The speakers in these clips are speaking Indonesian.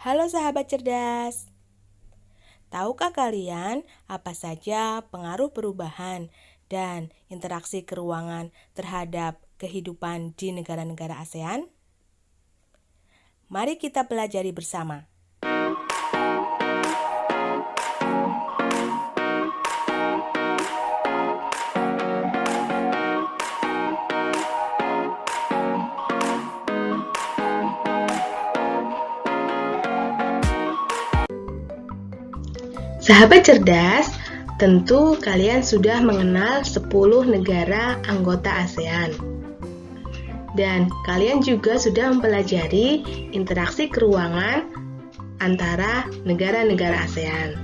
Halo sahabat cerdas, tahukah kalian apa saja pengaruh perubahan dan interaksi keruangan terhadap kehidupan di negara-negara ASEAN? Mari kita pelajari bersama. Sahabat cerdas, tentu kalian sudah mengenal 10 negara anggota ASEAN. Dan kalian juga sudah mempelajari interaksi keruangan antara negara-negara ASEAN.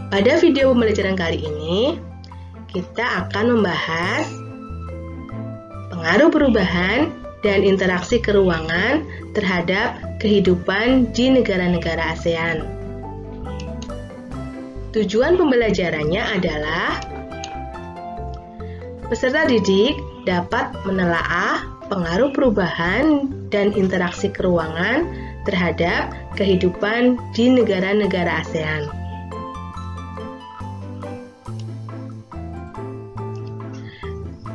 Pada video pembelajaran kali ini, kita akan membahas pengaruh perubahan dan interaksi keruangan terhadap kehidupan di negara-negara ASEAN. Tujuan pembelajarannya adalah peserta didik dapat menelaah pengaruh perubahan dan interaksi keruangan terhadap kehidupan di negara-negara ASEAN.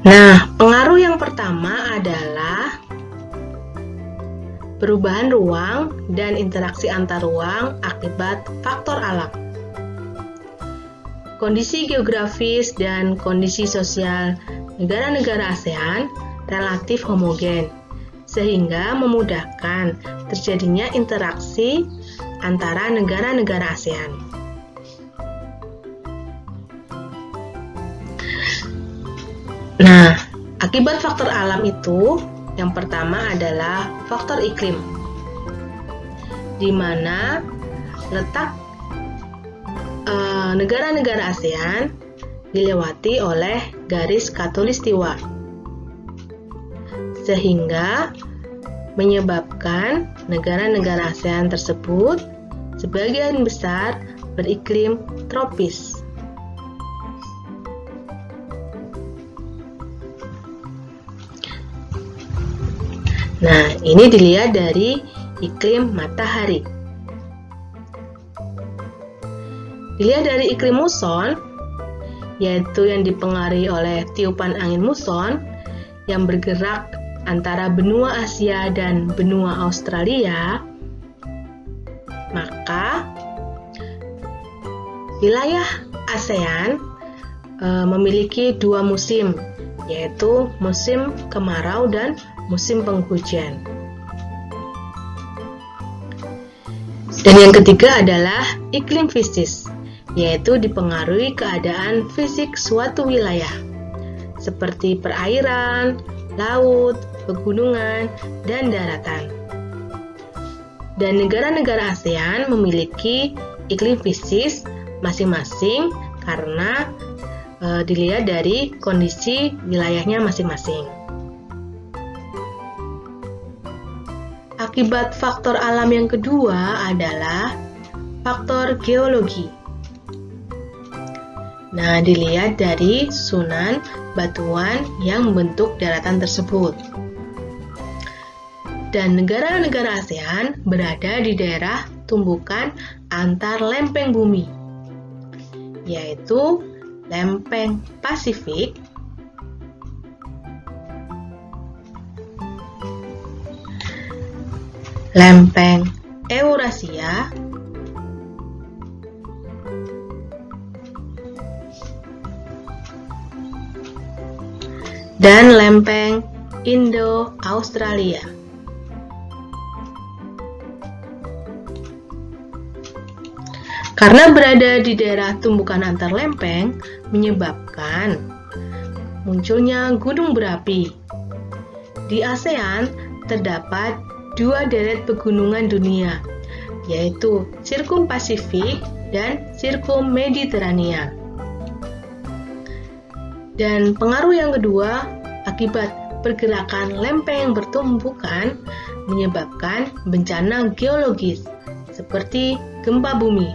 Nah, pengaruh yang pertama adalah perubahan ruang dan interaksi antar ruang akibat faktor alam. Kondisi geografis dan kondisi sosial negara-negara ASEAN relatif homogen, sehingga memudahkan terjadinya interaksi antara negara-negara ASEAN. Nah, akibat faktor alam itu, yang pertama adalah faktor iklim, di mana letak negara-negara ASEAN dilewati oleh garis khatulistiwa, sehingga menyebabkan negara-negara ASEAN tersebut sebagian besar beriklim tropis. Nah, ini dilihat dari iklim matahari. Dilihat dari iklim muson, yaitu yang dipengaruhi oleh tiupan angin muson yang bergerak antara benua Asia dan benua Australia, maka wilayah ASEAN memiliki dua musim, yaitu musim kemarau dan musim penghujan. Dan yang ketiga adalah iklim fisik, yaitu dipengaruhi keadaan fisik suatu wilayah, seperti perairan, laut, pegunungan, dan daratan. Dan negara-negara ASEAN memiliki iklim fisik masing-masing karena dilihat dari kondisi wilayahnya masing-masing. Akibat faktor alam yang kedua adalah faktor geologi. Nah, dilihat dari susunan batuan yang membentuk daratan tersebut. Dan negara-negara ASEAN berada di daerah tumbukan antar lempeng bumi, yaitu lempeng Pasifik, lempeng Eurasia, dan lempeng Indo-Australia. Karena berada di daerah tumbukan antar lempeng, menyebabkan munculnya gunung berapi. Di ASEAN terdapat dua deret pegunungan dunia, yaitu Sirkum Pasifik dan Sirkum Mediterania. Dan pengaruh yang kedua, akibat pergerakan lempeng yang bertumbukan menyebabkan bencana geologis seperti gempa bumi.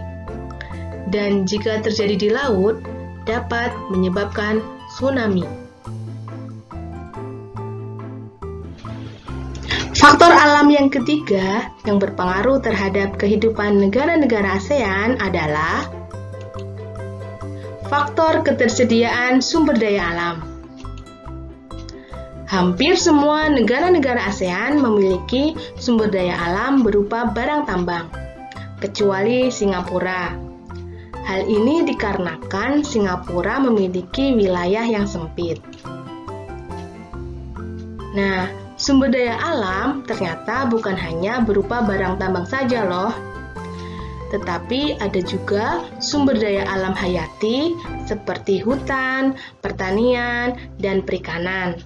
Dan jika terjadi di laut, dapat menyebabkan tsunami. Faktor alam yang ketiga yang berpengaruh terhadap kehidupan negara-negara ASEAN adalah faktor ketersediaan sumber daya alam. Hampir semua negara-negara ASEAN memiliki sumber daya alam berupa barang tambang, kecuali Singapura. Hal ini dikarenakan Singapura memiliki wilayah yang sempit. Nah, sumber daya alam ternyata bukan hanya berupa barang tambang saja loh. Tetapi ada juga sumber daya alam hayati seperti hutan, pertanian, dan perikanan.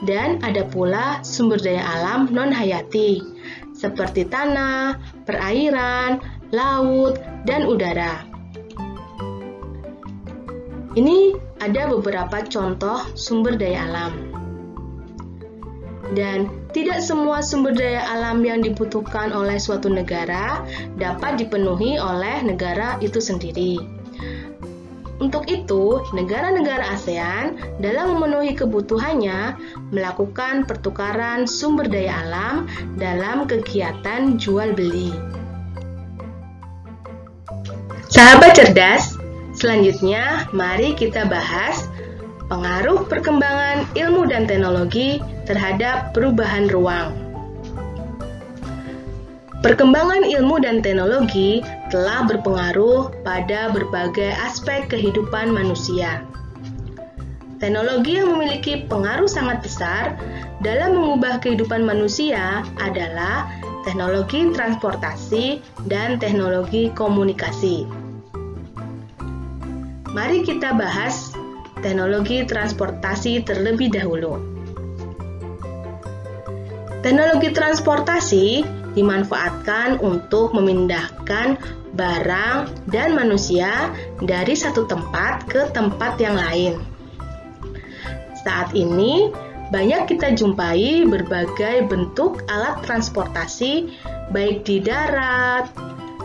Dan ada pula sumber daya alam non-hayati seperti tanah, perairan, laut, dan udara. Ini ada beberapa contoh sumber daya alam. Dan tidak semua sumber daya alam yang dibutuhkan oleh suatu negara dapat dipenuhi oleh negara itu sendiri. Untuk itu, negara-negara ASEAN dalam memenuhi kebutuhannya melakukan pertukaran sumber daya alam dalam kegiatan jual beli. Sahabat cerdas, selanjutnya mari kita bahas pengaruh perkembangan ilmu dan teknologi terhadap perubahan ruang. Perkembangan ilmu dan teknologi telah berpengaruh pada berbagai aspek kehidupan manusia. Teknologi yang memiliki pengaruh sangat besar dalam mengubah kehidupan manusia adalah teknologi transportasi dan teknologi komunikasi. Mari kita bahas teknologi transportasi terlebih dahulu. Teknologi transportasi dimanfaatkan untuk memindahkan barang dan manusia dari satu tempat ke tempat yang lain. Saat ini, banyak kita jumpai berbagai bentuk alat transportasi, baik di darat,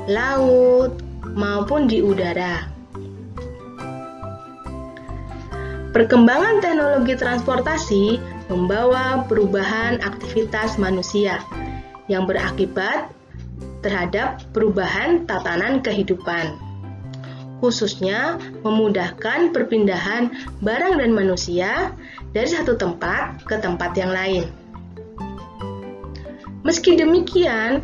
laut, maupun di udara. Perkembangan teknologi transportasi membawa perubahan aktivitas manusia yang berakibat terhadap perubahan tatanan kehidupan, khususnya memudahkan perpindahan barang dan manusia dari satu tempat ke tempat yang lain. Meski demikian,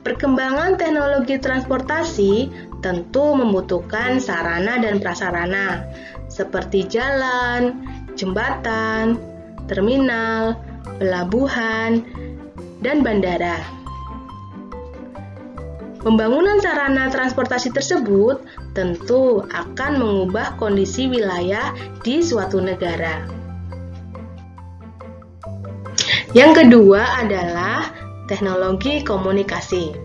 perkembangan teknologi transportasi tentu membutuhkan sarana dan prasarana seperti jalan, jembatan, terminal, pelabuhan, dan bandara. Pembangunan sarana transportasi tersebut tentu akan mengubah kondisi wilayah di suatu negara. Yang kedua adalah teknologi komunikasi.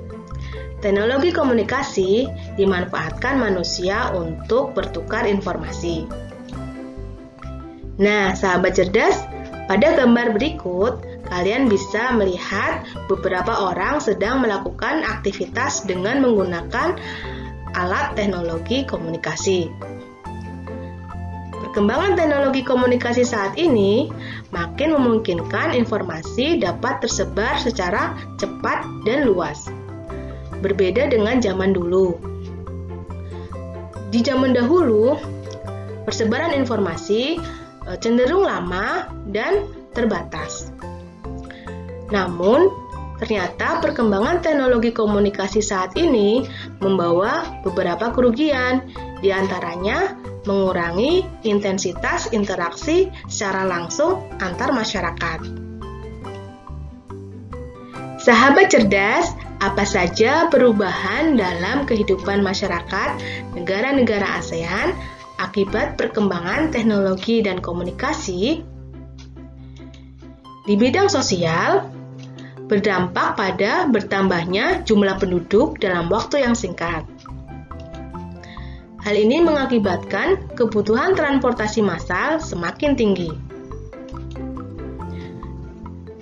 Teknologi komunikasi dimanfaatkan manusia untuk bertukar informasi. Nah, sahabat cerdas, pada gambar berikut, kalian bisa melihat beberapa orang sedang melakukan aktivitas dengan menggunakan alat teknologi komunikasi. Perkembangan teknologi komunikasi saat ini makin memungkinkan informasi dapat tersebar secara cepat dan luas. Berbeda dengan zaman dulu. Di zaman dahulu, persebaran informasi cenderung lama dan terbatas. Namun, ternyata perkembangan teknologi komunikasi saat ini membawa beberapa kerugian, di antaranya mengurangi intensitas interaksi secara langsung antar masyarakat. Sahabat cerdas, apa saja perubahan dalam kehidupan masyarakat negara-negara ASEAN akibat perkembangan teknologi dan komunikasi? Di bidang sosial, berdampak pada bertambahnya jumlah penduduk dalam waktu yang singkat. Hal ini mengakibatkan kebutuhan transportasi massal semakin tinggi.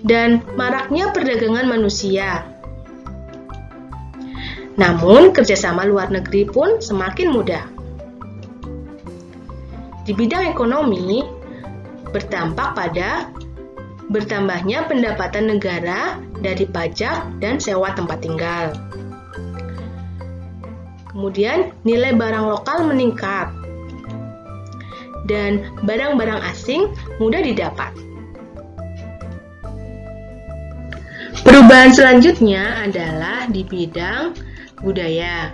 Dan maraknya perdagangan manusia. Namun, kerjasama luar negeri pun semakin mudah. Di bidang ekonomi, berdampak pada bertambahnya pendapatan negara dari pajak dan sewa tempat tinggal. Kemudian nilai barang lokal meningkat dan barang-barang asing mudah didapat. Perubahan selanjutnya adalah di bidang budaya,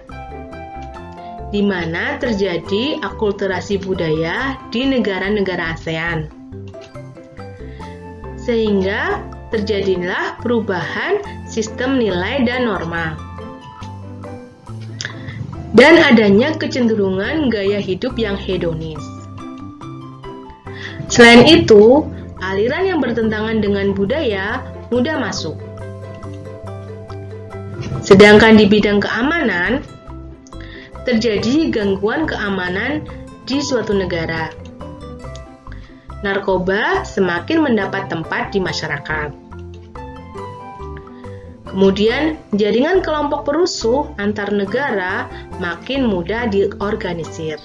di mana terjadi akulturasi budaya di negara-negara ASEAN. Sehingga terjadilah perubahan sistem nilai dan norma. Dan adanya kecenderungan gaya hidup yang hedonis. Selain itu, aliran yang bertentangan dengan budaya mudah masuk. Sedangkan di bidang keamanan, terjadi gangguan keamanan di suatu negara. Narkoba semakin mendapat tempat di masyarakat. Kemudian, jaringan kelompok perusuh antar negara makin mudah diorganisir.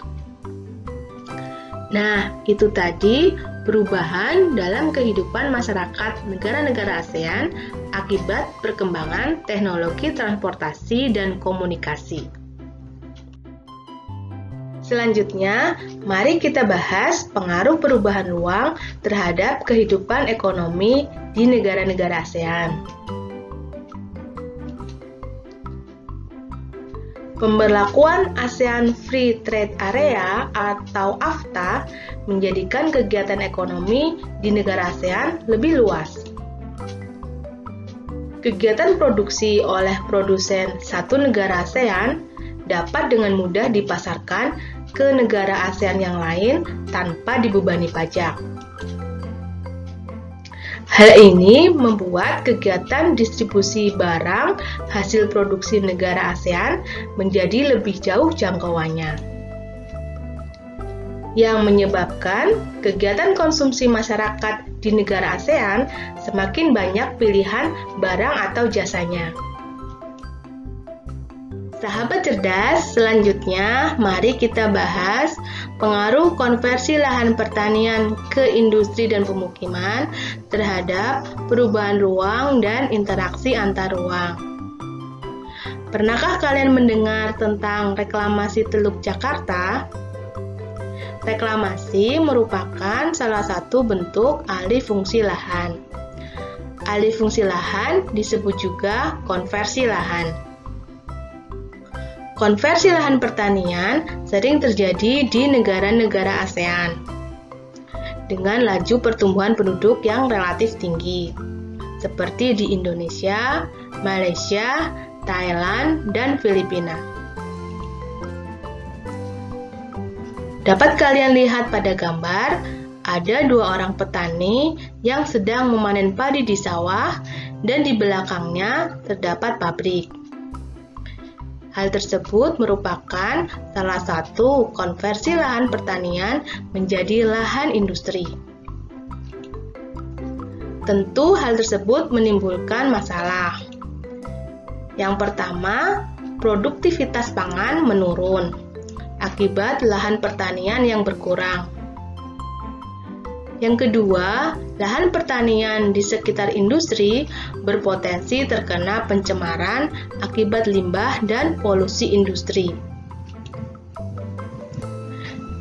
Nah, itu tadi perubahan dalam kehidupan masyarakat negara-negara ASEAN akibat perkembangan teknologi transportasi dan komunikasi. Selanjutnya, mari kita bahas pengaruh perubahan ruang terhadap kehidupan ekonomi di negara-negara ASEAN. Pemberlakuan ASEAN Free Trade Area atau AFTA menjadikan kegiatan ekonomi di negara ASEAN lebih luas. Kegiatan produksi oleh produsen satu negara ASEAN dapat dengan mudah dipasarkan ke negara ASEAN yang lain tanpa dibebani pajak. Hal ini membuat kegiatan distribusi barang hasil produksi negara ASEAN menjadi lebih jauh jangkauannya, yang menyebabkan kegiatan konsumsi masyarakat di negara ASEAN semakin banyak pilihan barang atau jasanya. Sahabat cerdas, selanjutnya mari kita bahas pengaruh konversi lahan pertanian ke industri dan pemukiman terhadap perubahan ruang dan interaksi antar ruang. Pernahkah kalian mendengar tentang reklamasi Teluk Jakarta? Reklamasi merupakan salah satu bentuk alih fungsi lahan. Alih fungsi lahan disebut juga konversi lahan. Konversi lahan pertanian sering terjadi di negara-negara ASEAN dengan laju pertumbuhan penduduk yang relatif tinggi, seperti di Indonesia, Malaysia, Thailand, dan Filipina. Dapat kalian lihat pada gambar, ada dua orang petani yang sedang memanen padi di sawah dan di belakangnya terdapat pabrik. Hal tersebut merupakan salah satu konversi lahan pertanian menjadi lahan industri. Tentu hal tersebut menimbulkan masalah. Yang pertama, produktivitas pangan menurun akibat lahan pertanian yang berkurang. Yang kedua, lahan pertanian di sekitar industri berpotensi terkena pencemaran akibat limbah dan polusi industri.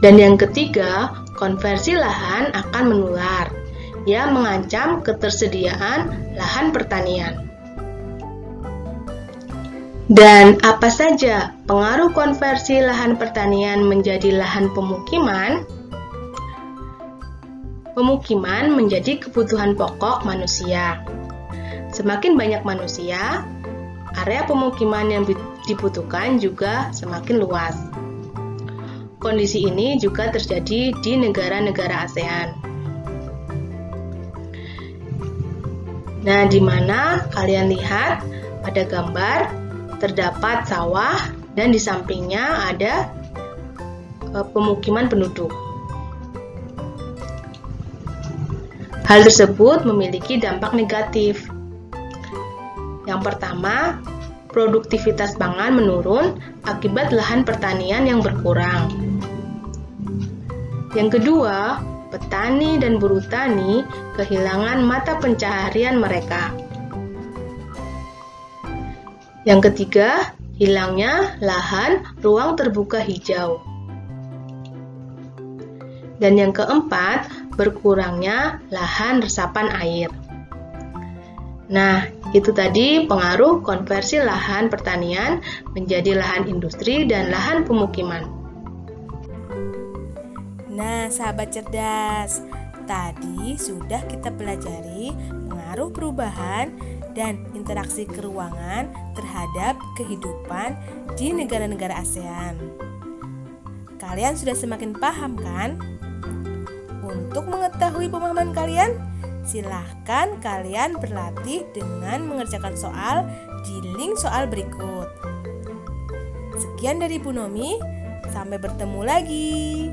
Dan yang ketiga, konversi lahan akan menular, yang mengancam ketersediaan lahan pertanian. Dan apa saja pengaruh konversi lahan pertanian menjadi lahan pemukiman? Pemukiman menjadi kebutuhan pokok manusia. Semakin banyak manusia, area pemukiman yang dibutuhkan juga semakin luas. Kondisi ini juga terjadi di negara-negara ASEAN. Nah, di mana kalian lihat pada gambar terdapat sawah dan di sampingnya ada pemukiman penduduk. Hal tersebut memiliki dampak negatif. Yang pertama, produktivitas pangan menurun akibat lahan pertanian yang berkurang. Yang kedua, petani dan buruh tani kehilangan mata pencaharian mereka. Yang ketiga, hilangnya lahan ruang terbuka hijau. Dan yang keempat, berkurangnya lahan resapan air. Nah, itu tadi pengaruh konversi lahan pertanian menjadi lahan industri dan lahan pemukiman. Nah, sahabat cerdas, tadi sudah kita pelajari pengaruh perubahan dan interaksi keruangan terhadap kehidupan di negara-negara ASEAN. Kalian sudah semakin paham kan? Untuk mengetahui pemahaman kalian, silahkan kalian berlatih dengan mengerjakan soal di link soal berikut. Sekian dari Bu Nomi, sampai bertemu lagi.